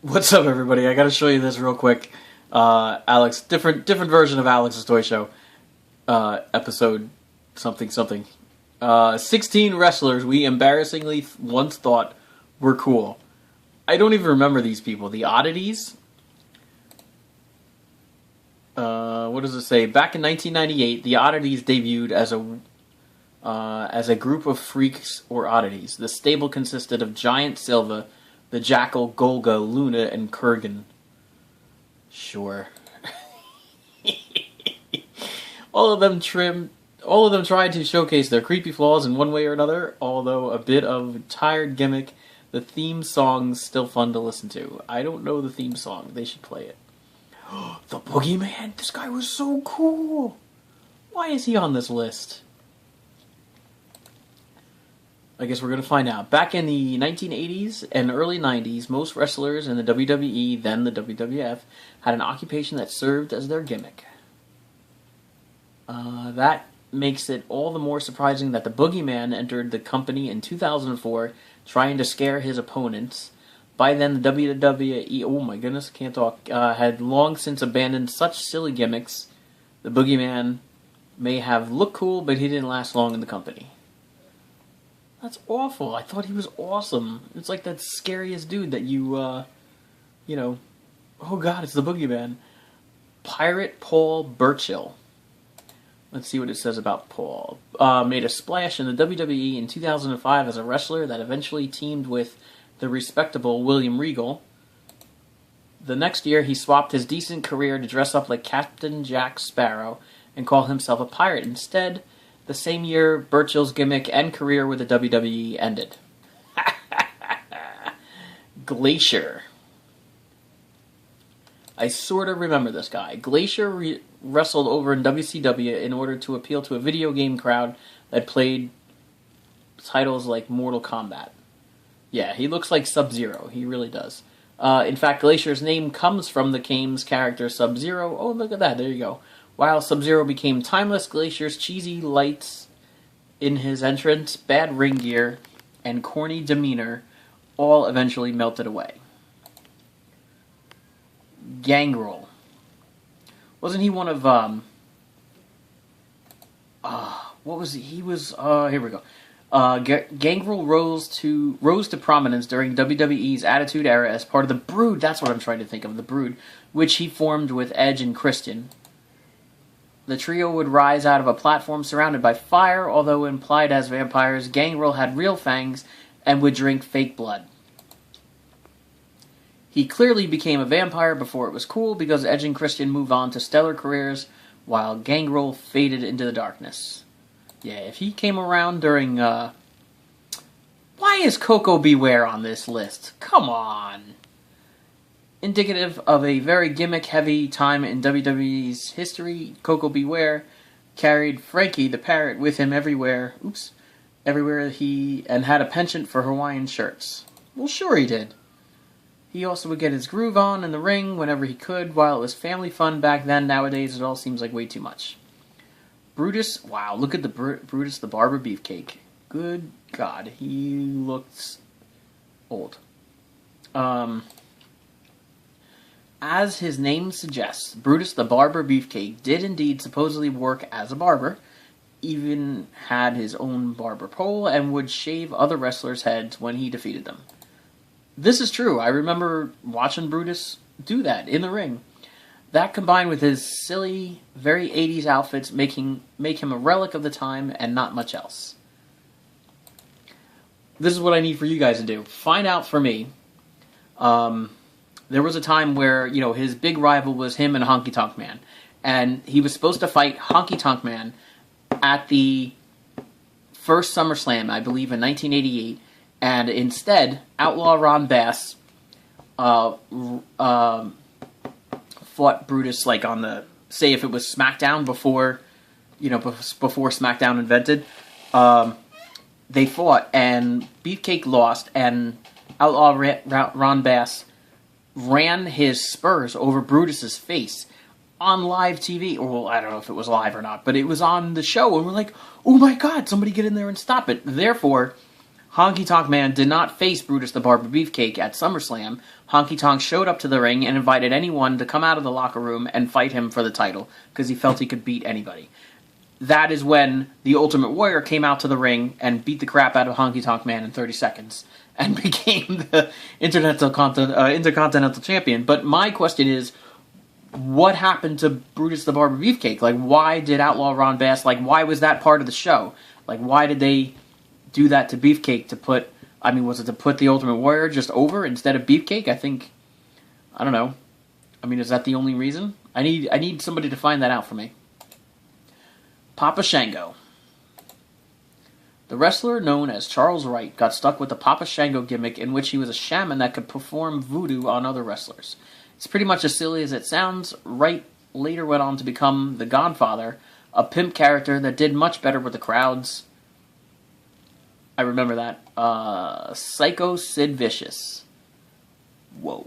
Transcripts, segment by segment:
What's up, everybody? I gotta show you this real quick. Alex, different version of Alex's Toy Show. Episode something something. 16 wrestlers we embarrassingly once thought were cool. I don't even remember these people. The Oddities? What does it say? Back in 1998, the Oddities debuted as a group of freaks or oddities. The stable consisted of Giant Silva, the Jackal, Golga, Luna, and Kurgan. Sure. All of them tried to showcase their creepy flaws in one way or another, although a bit of tired gimmick, the theme song's still fun to listen to. I don't know the theme song. They should play it. The Boogie Man! This guy was so cool! Why is he on this list? I guess we're going to find out. Back in the 1980s and early 90s, most wrestlers in the WWE, then the WWF, had an occupation that served as their gimmick. That makes it all the more surprising that the Boogie Man entered the company in 2004, trying to scare his opponents. By then, the WWE, oh my goodness, can't talk, had long since abandoned such silly gimmicks. The Boogie Man may have looked cool, but he didn't last long in the company. That's awful. I thought he was awesome. It's like that scariest dude that oh god, it's the Boogie Man. Pirate Paul Burchill. Let's see what it says about Paul. Made a splash in the WWE in 2005 as a wrestler that eventually teamed with the respectable William Regal. The next year, he swapped his decent career to dress up like Captain Jack Sparrow and call himself a pirate instead. The same year, Burchill's gimmick and career with the WWE ended. Glacier. I sort of remember this guy. Glacier wrestled over in WCW in order to appeal to a video game crowd that played titles like Mortal Kombat. Yeah, he looks like Sub-Zero. He really does. In fact, Glacier's name comes from the game's character Sub-Zero. Oh, look at that. There you go. While Sub-Zero became timeless, Glacier's cheesy lights in his entrance, bad ring gear, and corny demeanor all eventually melted away. Gangrel. Wasn't he one of, what was he? He was, here we go. Gangrel rose to prominence during WWE's Attitude Era as part of the Brood. That's what I'm trying to think of, the Brood, which he formed with Edge and Christian. The trio would rise out of a platform surrounded by fire, although implied as vampires, Gangrel had real fangs and would drink fake blood. He clearly became a vampire before it was cool because Edge and Christian moved on to stellar careers while Gangrel faded into the darkness. Yeah, if he came around during, why is Coco Beware on this list? Come on! Indicative of a very gimmick-heavy time in WWE's history, Coco Beware carried Frankie the Parrot with him everywhere. And had a penchant for Hawaiian shirts. Well, sure he did. He also would get his groove on in the ring whenever he could. While it was family fun back then, nowadays it all seems like way too much. Brutus, wow, look at the Brutus the Barber Beefcake. Good God, he looks old. As his name suggests, Brutus the Barber Beefcake did indeed supposedly work as a barber, even had his own barber pole, and would shave other wrestlers' heads when he defeated them. This is true. I remember watching Brutus do that in the ring. That combined with his silly, very 80s outfits make him a relic of the time and not much else. This is what I need for you guys to do. Find out for me. There was a time where, his big rival was him and Honky Tonk Man. And he was supposed to fight Honky Tonk Man at the first SummerSlam, I believe, in 1988. And instead, Outlaw Ron Bass fought Brutus, like on the, say if it was SmackDown before SmackDown invented. They fought, and Beefcake lost, and Outlaw Ron Bass ran his spurs over Brutus's face on live TV. Well, I don't know if it was live or not, but it was on the show, and we're like, oh my god, somebody get in there and stop it. Therefore, Honky Tonk Man did not face Brutus the Barber Beefcake at SummerSlam. Honky Tonk showed up to the ring and invited anyone to come out of the locker room and fight him for the title, because he felt he could beat anybody. That is when the Ultimate Warrior came out to the ring and beat the crap out of Honky Tonk Man in 30 seconds, and became the Intercontinental Champion. But my question is, what happened to Brutus the Barber Beefcake? Like, why did Outlaw Ron Bass, like, why was that part of the show? Like, why did they do that to Beefcake to put, I mean, was it to put the Ultimate Warrior just over instead of Beefcake? I don't know. I mean, is that the only reason? I need somebody to find that out for me. Papa Shango. The wrestler known as Charles Wright got stuck with the Papa Shango gimmick, in which he was a shaman that could perform voodoo on other wrestlers. It's pretty much as silly as it sounds. Wright later went on to become the Godfather, a pimp character that did much better with the crowds. I remember that. Psycho Sid Vicious. Whoa.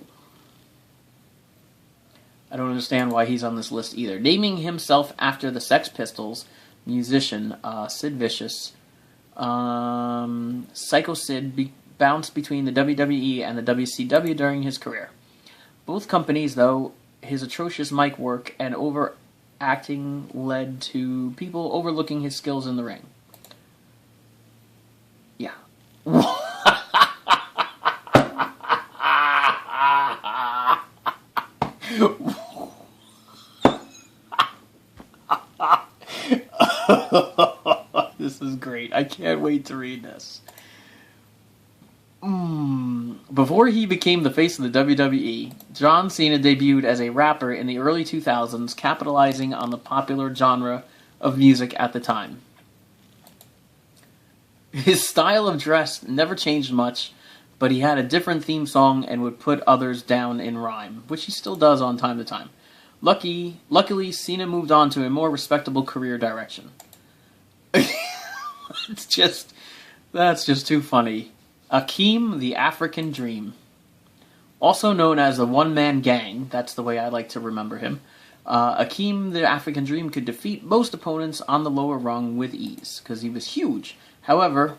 I don't understand why he's on this list either. Naming himself after the Sex Pistols musician Sid Vicious, Psycho Sid bounced between the WWE and the WCW during his career. Both companies, though, his atrocious mic work and overacting led to people overlooking his skills in the ring. Yeah. This is great. I can't wait to read this. Before he became the face of the WWE, John Cena debuted as a rapper in the early 2000s, capitalizing on the popular genre of music at the time. His style of dress never changed much, but he had a different theme song and would put others down in rhyme, which he still does on time to time. Luckily, Cena moved on to a more respectable career direction. That's just too funny. Akeem, the African Dream. Also known as the One-Man Gang, that's the way I like to remember him. Akeem, the African Dream, could defeat most opponents on the lower rung with ease, because he was huge. However,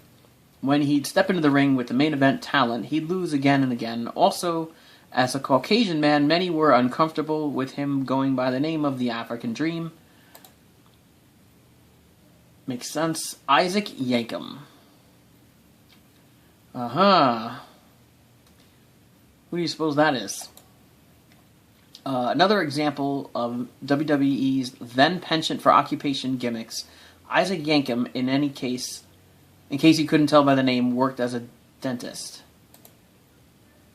when he'd step into the ring with the main event talent, he'd lose again and again. Also, as a Caucasian man, many were uncomfortable with him going by the name of the African Dream. Makes sense. Isaac Yankem. Who do you suppose that is? Another example of WWE's then penchant for occupation gimmicks. Isaac Yankem, in case you couldn't tell by the name, worked as a dentist.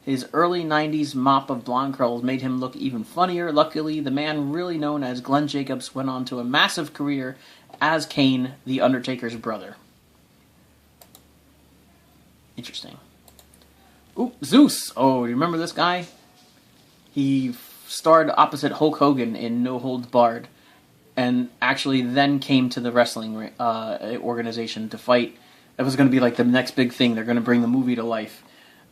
His early 90s mop of blonde curls made him look even funnier. Luckily, the man really known as Glenn Jacobs went on to a massive career as Kane, the Undertaker's brother. Interesting. Ooh, Zeus! Oh, you remember this guy? He starred opposite Hulk Hogan in No Holds Barred, and actually then came to the wrestling organization to fight. That was going to be like the next big thing. They're going to bring the movie to life.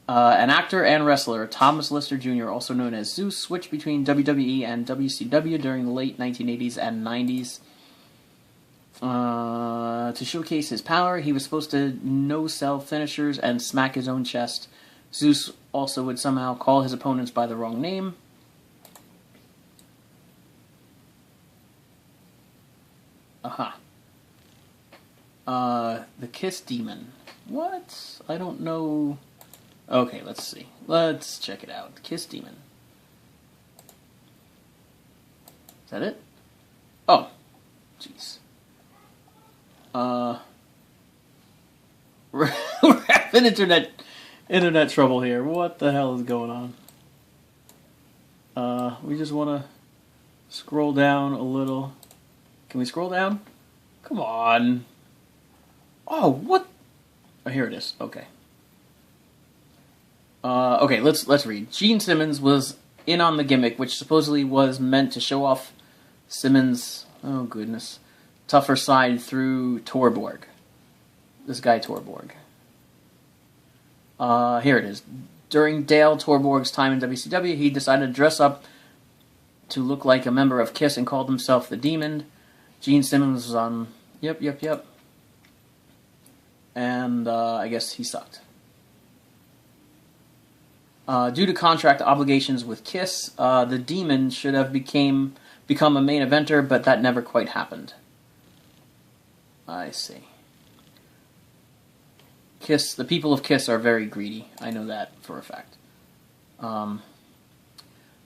An actor and wrestler, Thomas Lister Jr., also known as Zeus, switched between WWE and WCW during the late 1980s and 90s. To showcase his power, he was supposed to no-sell finishers and smack his own chest. Zeus also would somehow call his opponents by the wrong name. The Kiss Demon. What? I don't know. Okay, let's see. Let's check it out. Kiss Demon. Is that it? Oh. Jeez. We're having internet trouble here. What the hell is going on? We just want to scroll down a little. Can we scroll down? Come on. Oh, what? Oh, here it is. Okay. Okay, let's read. Gene Simmons was in on the gimmick, which supposedly was meant to show off Simmons' oh goodness, tougher side through Torborg. This guy Torborg. Here it is. During Dale Torborg's time in WCW, he decided to dress up to look like a member of Kiss and called himself the Demon. Gene Simmons was on. Yep. and I guess he sucked. Due to contract obligations with Kiss, the Demon should have become a main eventer, but that never quite happened. I see. Kiss, the people of Kiss are very greedy. I know that for a fact.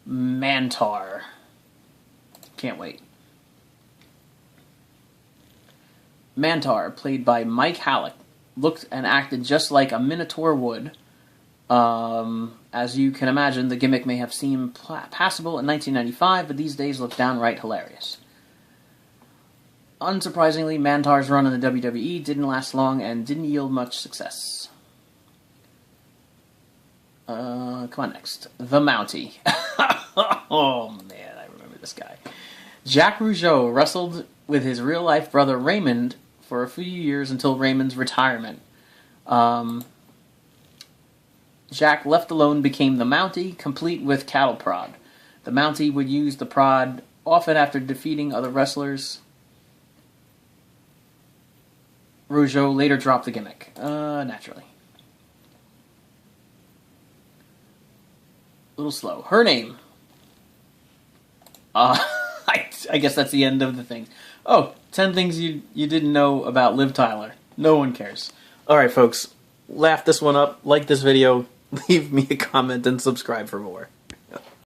Mantar. Can't wait. Mantar, played by Mike Halleck, looked and acted just like a Minotaur would. As you can imagine, the gimmick may have seemed passable in 1995, but these days look downright hilarious. Unsurprisingly, Mantar's run in the WWE didn't last long and didn't yield much success. Come on, next. The Mountie. Oh, man, I remember this guy. Jack Rougeau wrestled with his real-life brother Raymond for a few years until Raymond's retirement. Jack, left alone, became the Mountie, complete with cattle prod. The Mountie would use the prod often after defeating other wrestlers. Rougeau later dropped the gimmick. Naturally. A little slow. Her name. I guess that's the end of the thing. Oh, 10 things you didn't know about Liv Tyler. No one cares. Alright, folks. Laugh this one up. Like this video. Leave me a comment and subscribe for more.